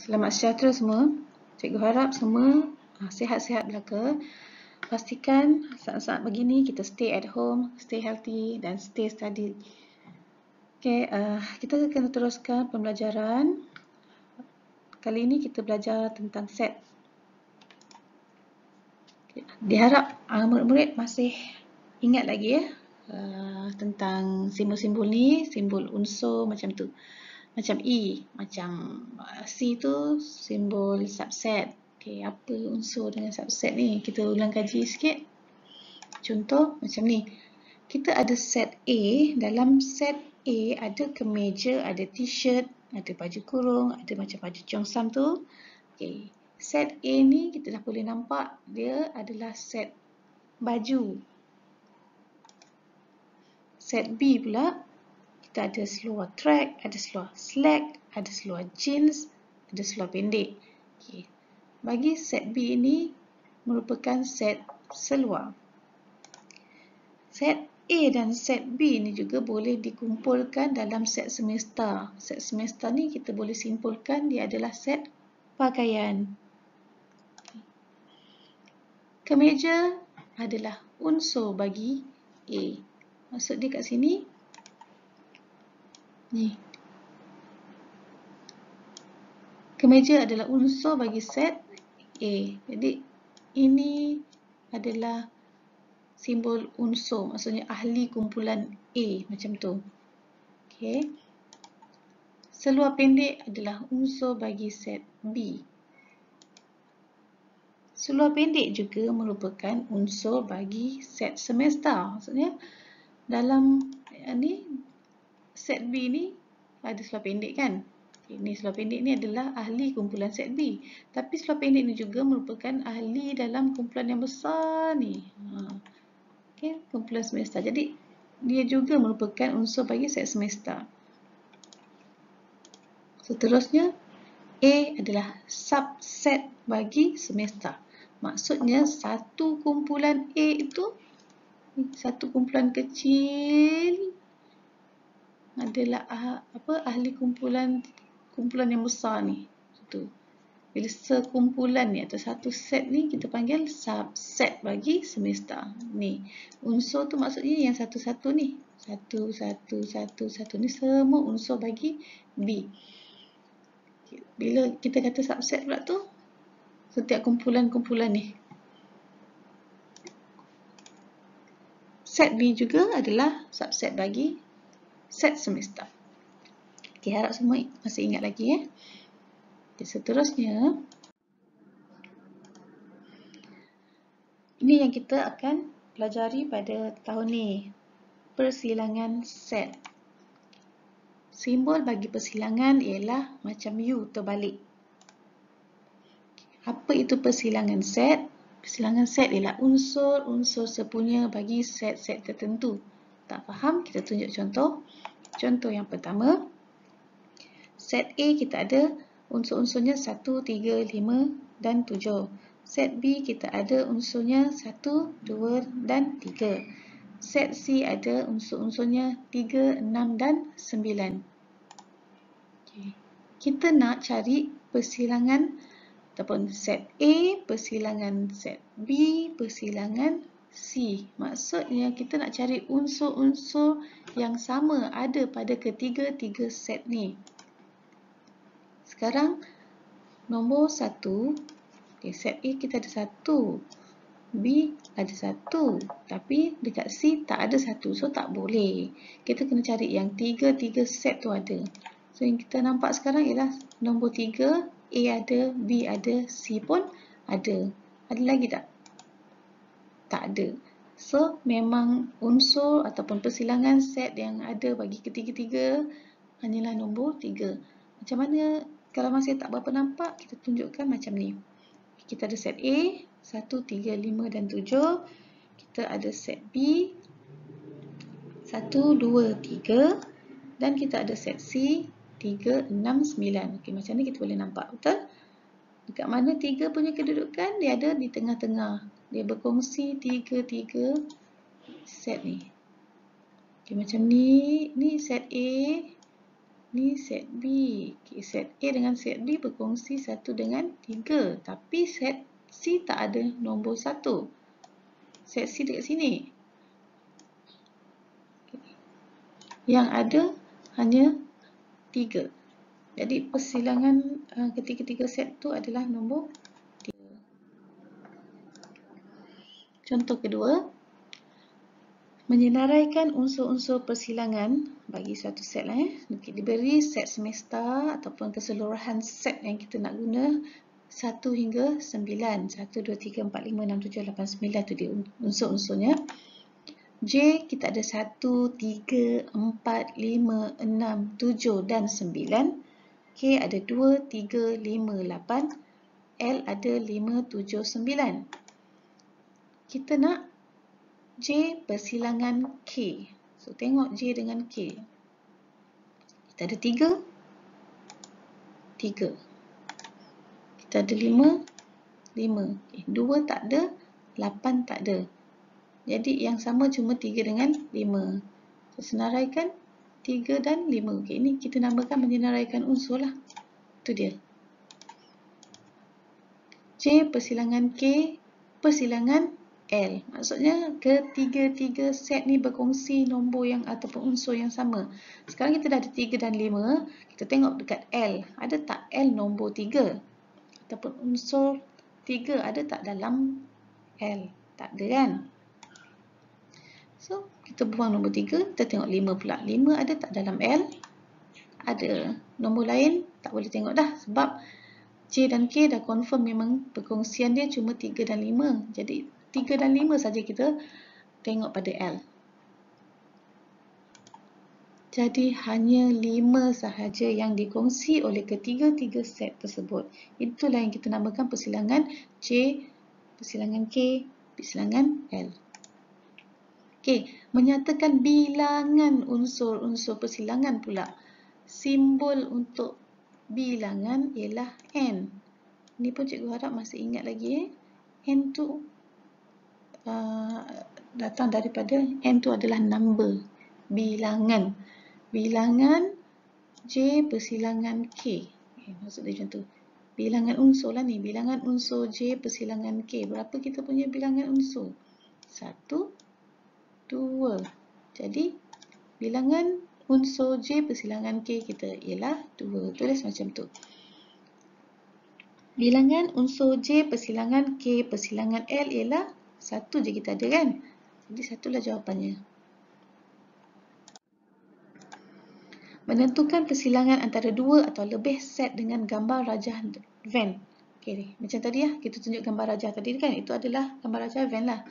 Selamat sejahtera semua. Cikgu harap semua sihat-sihat belaka. Pastikan saat-saat begini kita stay at home, stay healthy dan stay study. Okay, kita akan teruskan pembelajaran. Kali ini kita belajar tentang set. Okay. Diharap murid-murid masih ingat lagi ya tentang simbol-simbol ni, simbol unsur macam tu. Macam E, macam C tu simbol subset. Okay, apa unsur dengan subset ni? Kita ulang kaji sikit. Contoh macam ni. Kita ada set A. Dalam set A ada kemeja, ada t-shirt, ada baju kurung, ada macam baju cheongsam tu. Okay. Set A ni kita dah boleh nampak dia adalah set baju. Set B pula kita ada seluar track, ada seluar slack, ada seluar jeans, ada seluar pendek. Okay. Bagi set B ini merupakan set seluar. Set A dan set B ini juga boleh dikumpulkan dalam set semesta. Set semesta ni kita boleh simpulkan dia adalah set pakaian. Kemeja adalah unsur bagi A. Maksud dia kat sini ni. Kemeja adalah unsur bagi set A. Jadi ini adalah simbol unsur, maksudnya ahli kumpulan A macam tu. Okey. Seluar pendek adalah unsur bagi set B. Seluar pendek juga merupakan unsur bagi set semesta. Maksudnya dalam ni set B ni ada seluar pendek kan? Ini seluar pendek ni adalah ahli kumpulan set B. Tapi seluar pendek ni juga merupakan ahli dalam kumpulan yang besar ni. Okay, kumpulan semesta. Jadi dia juga merupakan unsur bagi set semesta. Seterusnya A adalah subset bagi semesta. Maksudnya satu kumpulan A itu satu kumpulan kecil adalah ahli kumpulan yang besar ni. Itu. Bila sekumpulan ni atau satu set ni kita panggil subset bagi semesta. Ni unsur tu maksudnya yang satu-satu ni. Satu ni semua unsur bagi B. Bila kita kata subset pula tu setiap kumpulan-kumpulan ni. Set B juga adalah subset bagi set semesta. Okay, harap semua masih ingat lagi ya. Okay, seterusnya ini yang kita akan pelajari pada tahun ni. Persilangan set. Simbol bagi persilangan ialah macam U terbalik. Apa itu persilangan set? Persilangan set ialah unsur-unsur sepunya bagi set-set tertentu. Tak faham? Kita tunjuk contoh. Contoh yang pertama. Set A kita ada unsur-unsurnya 1, 3, 5 dan 7. Set B kita ada unsurnya 1, 2 dan 3. Set C ada unsur-unsurnya 3, 6 dan 9. Okay. Kita nak cari persilangan ataupun set A, persilangan set B, persilangan C. Maksudnya kita nak cari unsur-unsur yang sama ada pada ketiga-tiga set ni. Sekarang nombor 1, okay, set A kita ada 1, B ada 1, tapi dekat C tak ada 1, so tak boleh. Kita kena cari yang tiga-tiga set tu ada. So yang kita nampak sekarang ialah nombor 3, A ada, B ada, C pun ada. Ada lagi tak? Tak ada. So memang unsur ataupun persilangan set yang ada bagi ketiga-tiga hanyalah nombor 3. Macam mana kalau masih tak berapa nampak, kita tunjukkan macam ni. Kita ada set A, 1, 3, 5 dan 7. Kita ada set B, 1, 2, 3. Dan kita ada set C, 3, 6, 9. Okay, macam ni kita boleh nampak, betul? Dekat mana 3 punya kedudukan? Dia ada di tengah-tengah. Dia berkongsi 3 set ni. Okay, macam ni. Ni set A. Ni set B. Okay, set A dengan set B berkongsi 1 dengan 3. Tapi set C tak ada nombor 1. Set C dekat sini. Yang ada hanya 3. Jadi persilangan ketiga-tiga set tu adalah nombor 3. Contoh kedua, menyenaraikan unsur-unsur persilangan bagi satu set lah. Diberi set semesta ataupun keseluruhan set yang kita nak guna 1 hingga 9. 1, 2, 3, 4, 5, 6, 7, 8, 9 tu dia unsur-unsurnya. J kita ada 1, 3, 4, 5, 6, 7 dan 9. K ada 2, 3, 5, 8. L ada 5, 7, 9. Kita nak J persilangan K. So, tengok J dengan K. Kita ada 3. 3. Kita ada 5. 5. 2 tak ada. 8 tak ada. Jadi, yang sama cuma 3 dengan 5. So, senaraikan 3 dan 5. Okay, ini kita namakan menyenaraikan unsur lah. Itu dia. J persilangan K persilangan L. Maksudnya ketiga-tiga set ni berkongsi nombor yang ataupun unsur yang sama. Sekarang kita dah ada 3 dan 5. Kita tengok dekat L. Ada tak L nombor 3? Ataupun unsur 3 ada tak dalam L? Tak ada kan? So, kita buang nombor 3. Kita tengok 5 pula. 5 ada tak dalam L? Ada. Nombor lain tak boleh tengok dah. Sebab J dan K dah confirm memang perkongsian dia cuma 3 dan 5. Jadi, 3 dan 5 saja kita tengok pada L. Jadi, hanya 5 sahaja yang dikongsi oleh ketiga-tiga set tersebut. Itulah yang kita namakan persilangan J, persilangan K, persilangan L. Okey, menyatakan bilangan unsur-unsur persilangan pula. Simbol untuk bilangan ialah N. Ini pun cikgu harap masih ingat lagi. N tu datang daripada N tu adalah number, bilangan. Bilangan J persilangan K. Maksud dia macam tu. Bilangan unsur lah ni. Bilangan unsur J persilangan K. Berapa kita punya bilangan unsur? 1, 2. Jadi, bilangan unsur J persilangan K kita ialah 2. Tulis macam tu. Bilangan unsur J persilangan K persilangan L ialah 1 je kita ada kan? Jadi, 1 lah jawapannya. Menentukan persilangan antara 2 atau lebih set dengan gambar rajah Venn. Okay, macam tadi ya, kita tunjuk gambar rajah tadi kan, itu adalah gambar rajah Venn lah.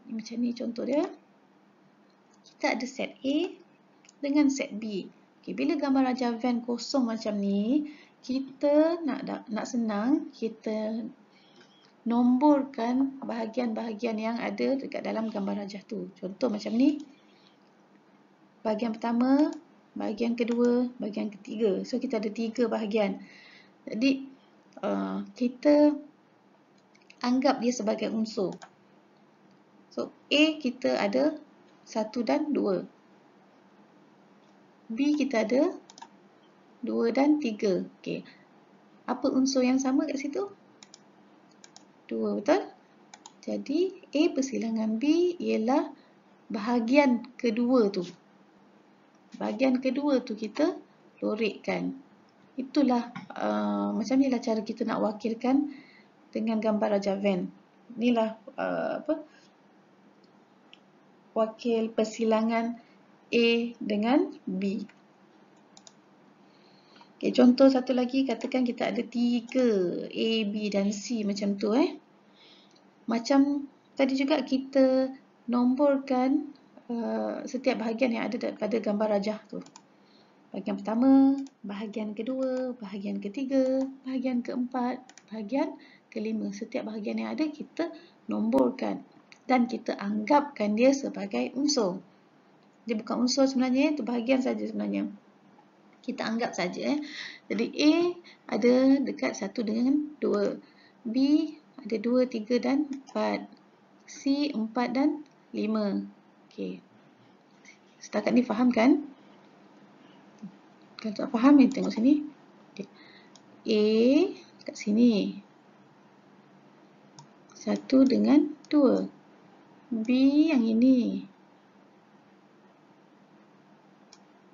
Ini macam ni contoh dia. Kita ada set A dengan set B. Okay, bila gambar rajah Venn kosong macam ni, kita nak senang, kita nomborkan bahagian-bahagian yang ada dekat dalam gambar rajah tu. Contoh macam ni. Bahagian pertama, bahagian kedua, bahagian ketiga. So, kita ada 3 bahagian. Jadi, kita anggap dia sebagai unsur. So, A kita ada 1 dan 2. B kita ada 2 dan 3. Okay. Apa unsur yang sama kat situ? 2, betul? Jadi, A persilangan B ialah bahagian kedua tu. Bahagian kedua tu kita lorekkan. Itulah macam inilah cara kita nak wakilkan dengan gambar rajah Venn. Inilah wakil persilangan A dengan B. Okay, contoh satu lagi, katakan kita ada 3 A, B dan C macam tu Macam tadi juga kita nomborkan setiap bahagian yang ada pada gambar rajah tu. Bahagian pertama, bahagian kedua, bahagian ketiga, bahagian keempat, bahagian kelima. Setiap bahagian yang ada kita nomborkan dan kita anggapkan dia sebagai unsur. Dia bukan unsur sebenarnya, itu bahagian saja sebenarnya. Kita anggap saja. Jadi A ada dekat 1 dengan 2. B ada 2, 3 dan 4. C 4 dan 5. Okey. Setakat ni faham kan? Kalau tak faham, tengok sini. Okay. A kat sini. 1 dengan 2. B yang ini.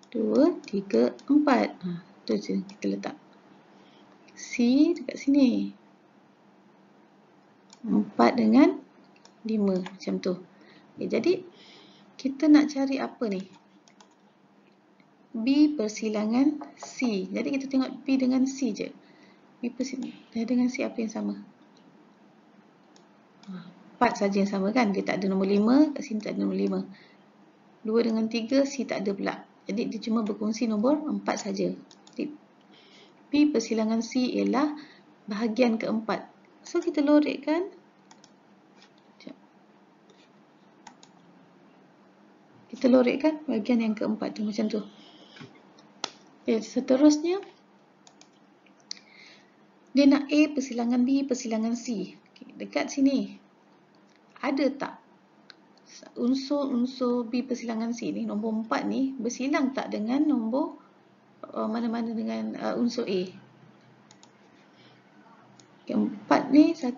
2, 3, 4. Tu je kita letak. C dekat sini. 4 dengan 5. Macam tu. Okay, jadi, kita nak cari apa ni? B persilangan C. Jadi, kita tengok B dengan C je. B persilangan dengan C apa yang sama? 4 saja yang sama kan? Dia tak ada nombor 5. Kat sini tak ada nombor 5. 2 dengan 3, C tak ada pula. Jadi, dia cuma berkongsi nombor 4 saja. Jadi, B persilangan C ialah bahagian keempat. So, kita lorekkan. Kita lorekkan bahagian yang keempat tu macam tu. Okay, seterusnya, dia nak A persilangan B persilangan C. Okay, dekat sini, ada tak unsur-unsur B persilangan C ni, nombor 4 ni, bersilang tak dengan nombor mana-mana dengan unsur A? Okay, 4 ni, 1,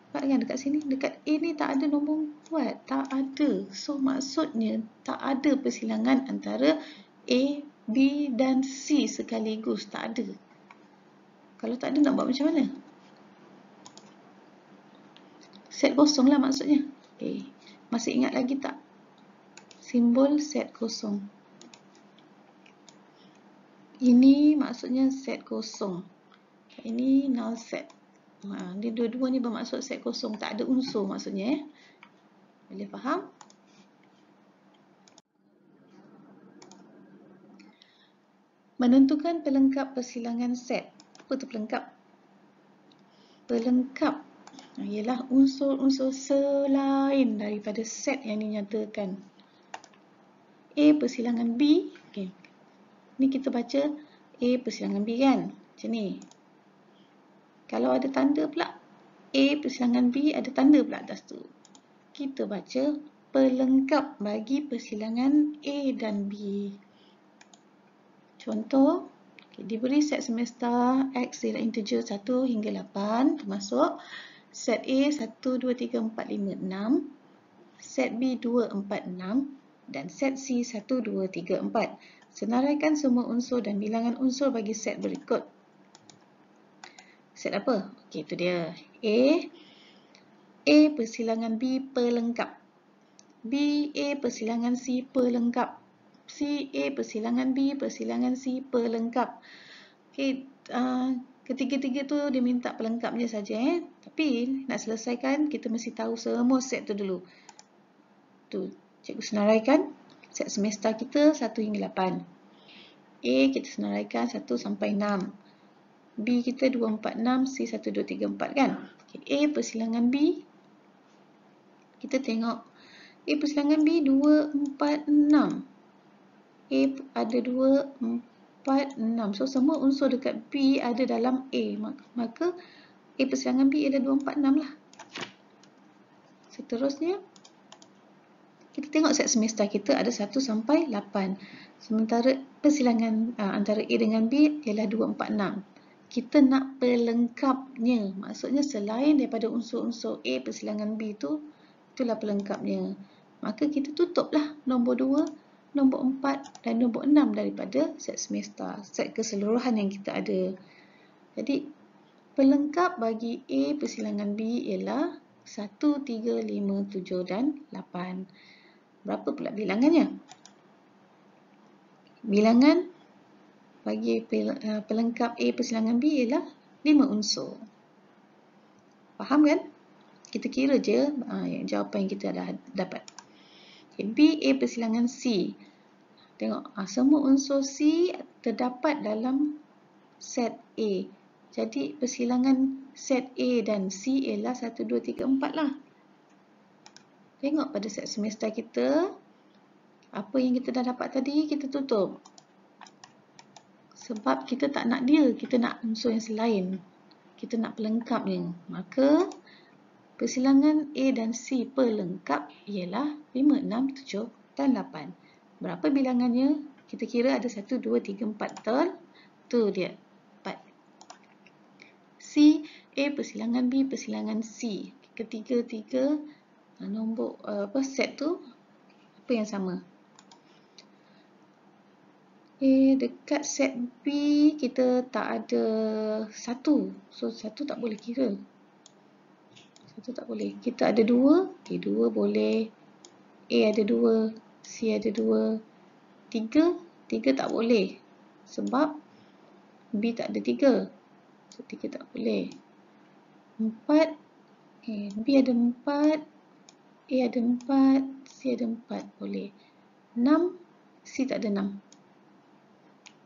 4 kan dekat sini. Dekat A ni tak ada nombor 4. Tak ada. So, maksudnya tak ada persilangan antara A, B dan C sekaligus. Tak ada. Kalau tak ada, nak buat macam mana? Set kosong lah maksudnya. Okay. Masih ingat lagi tak? Simbol set kosong. Ini maksudnya set kosong. Ini null set. Dia dua-dua ni bermaksud set kosong. Tak ada unsur maksudnya. Boleh faham? Menentukan pelengkap persilangan set. Apa tu pelengkap? Pelengkap ialah unsur-unsur selain daripada set yang dinyatakan. A persilangan B. Okay. Ni kita baca A persilangan B kan? Macam ni. Kalau ada tanda pula, A persilangan B ada tanda pula atas tu. Kita baca pelengkap bagi persilangan A dan B. Contoh, okay, diberi set semesta X ialah integer 1 hingga 8, termasuk set A 1, 2, 3, 4, 5, 6, set B 2, 4, 6 dan set C 1, 2, 3, 4. Senaraikan semua unsur dan bilangan unsur bagi set berikut. Set apa? Okey, itu dia. A persilangan B pelengkap. B A persilangan C pelengkap. C A persilangan B persilangan C pelengkap. Okey, ketiga-tiga tu dia minta pelengkapnya saja. Tapi nak selesaikan, kita mesti tahu semua set tu dulu. Tu, cikgu senaraikan set semesta kita 1 hingga 8. A kita senaraikan 1 sampai 6. B kita 2, 4, 6. C 1, 2, 3, 4 kan? Okay. A persilangan B. Kita tengok. A persilangan B 2, 4, 6. A ada 2, 4, 6. So, semua unsur dekat B ada dalam A. Maka, A persilangan B ada 2, 4, 6 lah. Seterusnya, kita tengok set semesta kita ada 1 sampai 8. Sementara persilangan antara A dengan B ialah 2, 4, 6. Kita nak pelengkapnya. Maksudnya selain daripada unsur-unsur A persilangan B tu, itulah pelengkapnya. Maka kita tutuplah nombor 2, nombor 4 dan nombor 6 daripada set semesta. Set keseluruhan yang kita ada. Jadi, pelengkap bagi A persilangan B ialah 1, 3, 5, 7 dan 8. Berapa pula bilangannya? Bilangan bagi pelengkap A persilangan B ialah 5 unsur. Faham kan? Kita kira je jawapan yang kita dah dapat. Okay, B A persilangan C. Tengok, semua unsur C terdapat dalam set A. Jadi persilangan set A dan C ialah 1, 2, 3, 4 lah. Tengok pada set semesta kita. Apa yang kita dah dapat tadi, kita tutup. Sebab kita tak nak dia, kita nak unsur yang selain. Kita nak pelengkapnya. Maka, persilangan A dan C pelengkap ialah 5, 6, 7 dan 8. Berapa bilangannya? Kita kira ada 1, 2, 3, 4. Betul? Tu dia. 4. C, A persilangan B persilangan C. Ketiga-tiga nombor set tu apa yang sama? Dekat set B kita tak ada 1. So 1 tak boleh kira. 1 tak boleh. Kita ada 2. 2 boleh. A ada 2. C ada 2. 3 tak boleh. Sebab B tak ada 3. So 3 tak boleh. 4. B ada 4. A ada 4. C ada 4. Boleh. 6. C tak ada 6.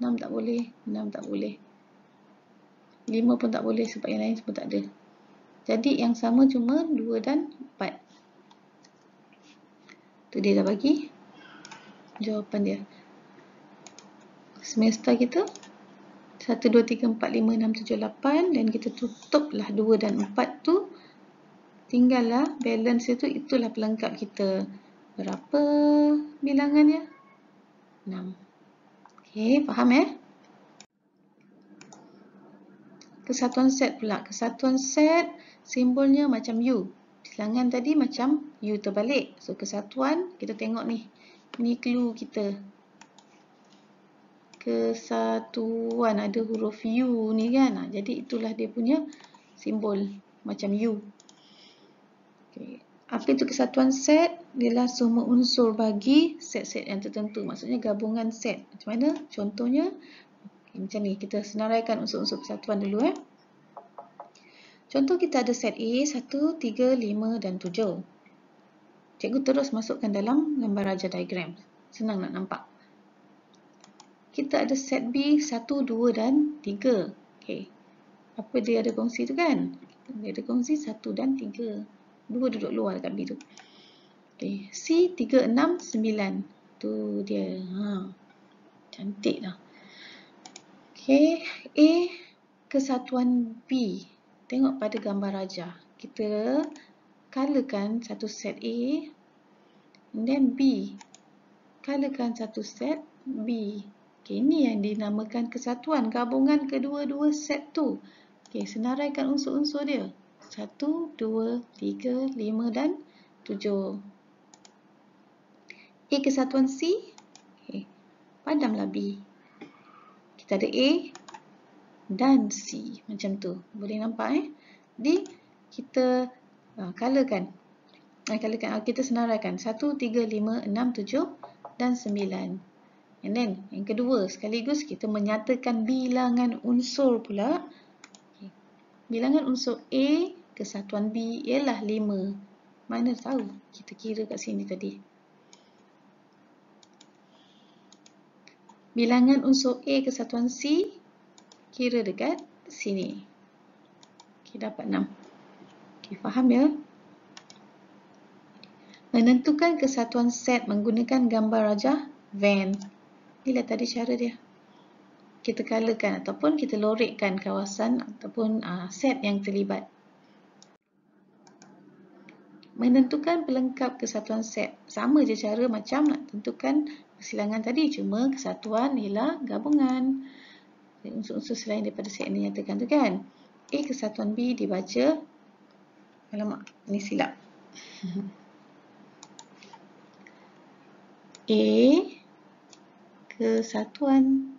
6 tak boleh. 6 tak boleh. 5 pun tak boleh sebab yang lain semua tak ada. Jadi yang sama cuma 2 dan 4. Tu dia dah bagi jawapan dia. Semesta kita 1, 2, 3, 4, 5, 6, 7, 8 dan kita tutuplah 2 dan 4 tu. Tinggallah balance itu, itulah pelengkap kita. Berapa bilangannya? 6. Okey, faham ya? Kesatuan set pula. Kesatuan set simbolnya macam U. Bilangan tadi macam U terbalik. So kesatuan, kita tengok ni. Ni clue kita. Kesatuan ada huruf U ni kan. Jadi itulah dia punya simbol macam U. Okay. Apa itu kesatuan set? Ialah semua unsur bagi set-set yang tertentu. Maksudnya gabungan set. Macam mana? Contohnya macam ni. Kita senaraikan unsur-unsur kesatuan dulu. Contoh kita ada set A 1, 3, 5 dan 7. Cikgu terus masukkan dalam gambar raja diagram. Senang nak nampak. Kita ada set B 1, 2 dan 3. Okay. Apa dia ada kongsi tu kan? Dia ada kongsi 1 dan 3. 2 duduk luar dekat B tu. Okay. C 3, 6, 9. Tu dia. Cantik lah. Okay. A kesatuan B. Tengok pada gambar raja. Kita colorkan satu set A. And then B. Colorkan satu set B. Okay, ini yang dinamakan kesatuan. Gabungan kedua-dua set tu. Okay, senaraikan unsur-unsur dia. 1, 2, 3, 5 dan 7. A kesatuan C. Okay, padamlah B. Kita ada A dan C. Macam tu. Boleh nampak Jadi, kita colorkan. Kita senaraikan 1, 3, 5, 6, 7 dan 9. And then, yang kedua, sekaligus kita menyatakan bilangan unsur pula. Okay. Bilangan unsur A kesatuan B ialah 5. Mana tahu? Kita kira kat sini tadi. Bilangan unsur A kesatuan C, kira dekat sini. Okay, dapat 6. Okay, faham ya? Menentukan kesatuan set menggunakan gambar raja Venn. Inilah tadi cara dia. Kita colorkan ataupun kita lorekkan kawasan ataupun set yang terlibat. Menentukan pelengkap kesatuan set. Sama je cara macam nak tentukan persilangan tadi. Cuma kesatuan ialah gabungan. Unsur-unsur selain daripada set yang dinyatakan tu kan. A kesatuan B dibaca. Alamak, ni silap. A kesatuan.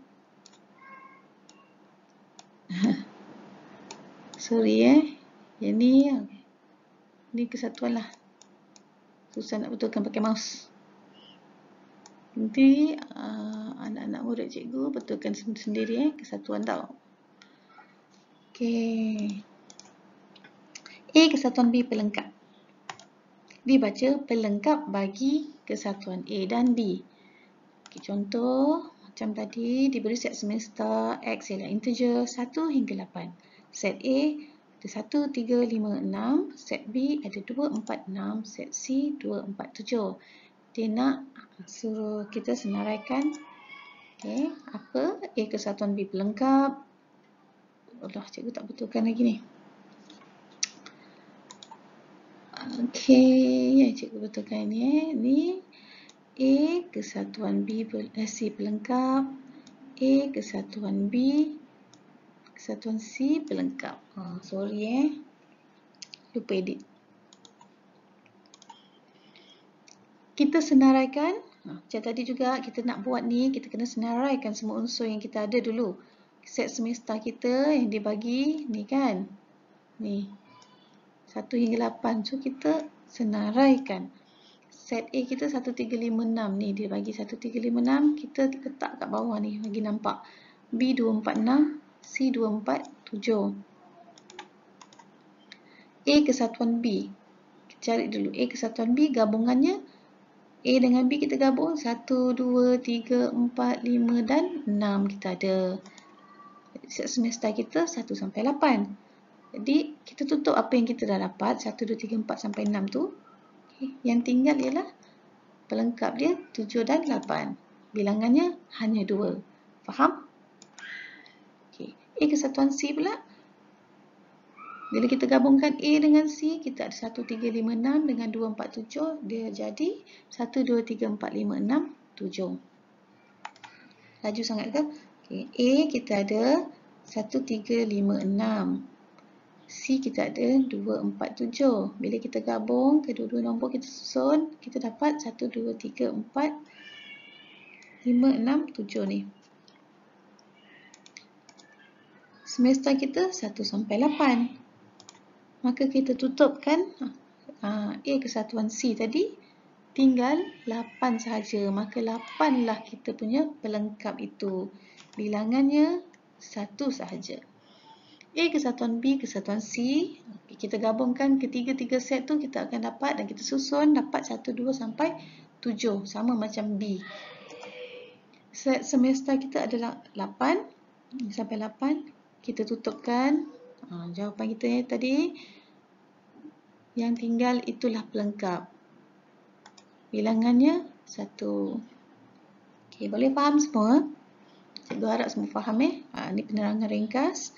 Sorry Yang ni kesatuan lah. Susah nak betulkan pakai mouse. Nanti anak-anak murid cikgu betulkan sendiri kesatuan tau. Okay. A kesatuan B pelengkap. Dibaca pelengkap bagi kesatuan A dan B. Okay, contoh macam tadi diberi set semesta X ialah integer 1 hingga 8. Set A ada 1, 3, 5, 6. Set B ada 2, 4, 6. Set C 2, 4, 7. Dia nak suruh kita senaraikan apa A kesatuan B pelengkap. Allah, cikgu tak betulkan lagi ni. Okey, cikgu betulkan ni. Ni A kesatuan C pelengkap, A kesatuan B kesatuan C pelengkap. Sorry lupa edit. Kita senaraikan. Macam tadi juga kita nak buat ni, kita kena senaraikan semua unsur yang kita ada dulu. Set semesta kita yang dibagi ni kan. Ni 1 hingga 8. So kita senaraikan. Set A kita 1, 3, 5, 6 ni dia bagi 1, 3, 5, 6. Kita letak kat bawah ni bagi nampak. B 2, 4, 6, C 2, 4, 7. A kesatuan B. Kita cari dulu A kesatuan B, gabungannya A dengan B kita gabung 1, 2, 3, 4, 5 dan 6 kita ada. Set semesta kita 1 sampai 8. Jadi kita tutup apa yang kita dah dapat 1, 2, 3, 4 sampai 6 tu. Yang tinggal ialah pelengkap dia 7 dan 8. Bilangannya hanya 2. Faham? A kesatuan C pula. Bila kita gabungkan A dengan C, kita ada 1, 3, 5, 6 dengan 2, 4, 7. Dia jadi 1, 2, 3, 4, 5, 6, 7. Laju sangat ke? A kita ada 1, 3, 5, 6. C kita ada 2, 4, 7. Bila kita gabung, kedua-dua nombor kita susun, kita dapat 1, 2, 3, 4, 5, 6, 7 ni. Semesta kita 1 sampai 8. Maka kita tutupkan A kesatuan C tadi, tinggal 8 sahaja. Maka 8 lah kita punya pelengkap itu. Bilangannya 1 sahaja. A kesatuan B kesatuan C, kita gabungkan ketiga-tiga set tu kita akan dapat dan kita susun dapat 1, 2 sampai 7. Sama macam B. Set semesta kita adalah 8 sampai 8. Kita tutupkan. Jawapan kita tadi. Yang tinggal itulah pelengkap. Bilangannya 1. Okey, boleh faham semua? Cikgu harap semua faham Ini penerangan ringkas.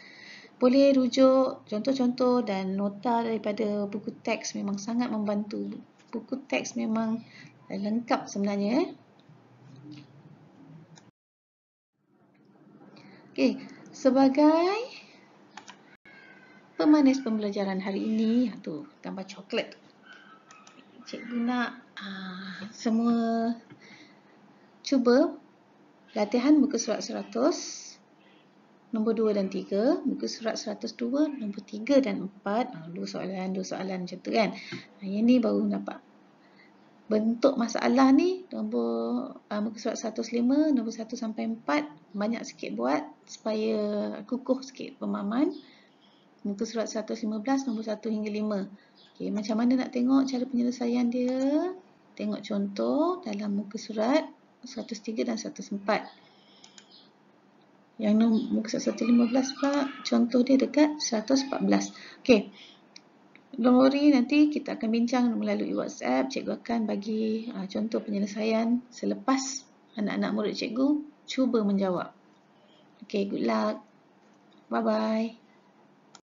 Boleh rujuk contoh-contoh dan nota daripada buku teks memang sangat membantu. Buku teks memang lengkap sebenarnya. Okey, sebagai pemanis pembelajaran hari ini, tu gambar coklat. Cikgu nak semua cuba latihan muka surat 100, nombor 2 dan 3, muka surat 102, nombor 3 dan 4. Dua soalan macam tu kan. Yang ni baru dapat bentuk masalah ni. Nombor muka surat 105, nombor 1 sampai 4, banyak sikit buat supaya kukuh sikit pemahaman. Muka surat 115, nombor 1 hingga 5. Okey, macam mana nak tengok cara penyelesaian dia? Tengok contoh dalam muka surat 103 dan 104. Yang muka surat 115 pula, contoh dia dekat 114. Okey, don't worry, nanti kita akan bincang melalui WhatsApp. Cikgu akan bagi contoh penyelesaian selepas anak-anak murid cikgu cuba menjawab. Okey, good luck. Bye-bye.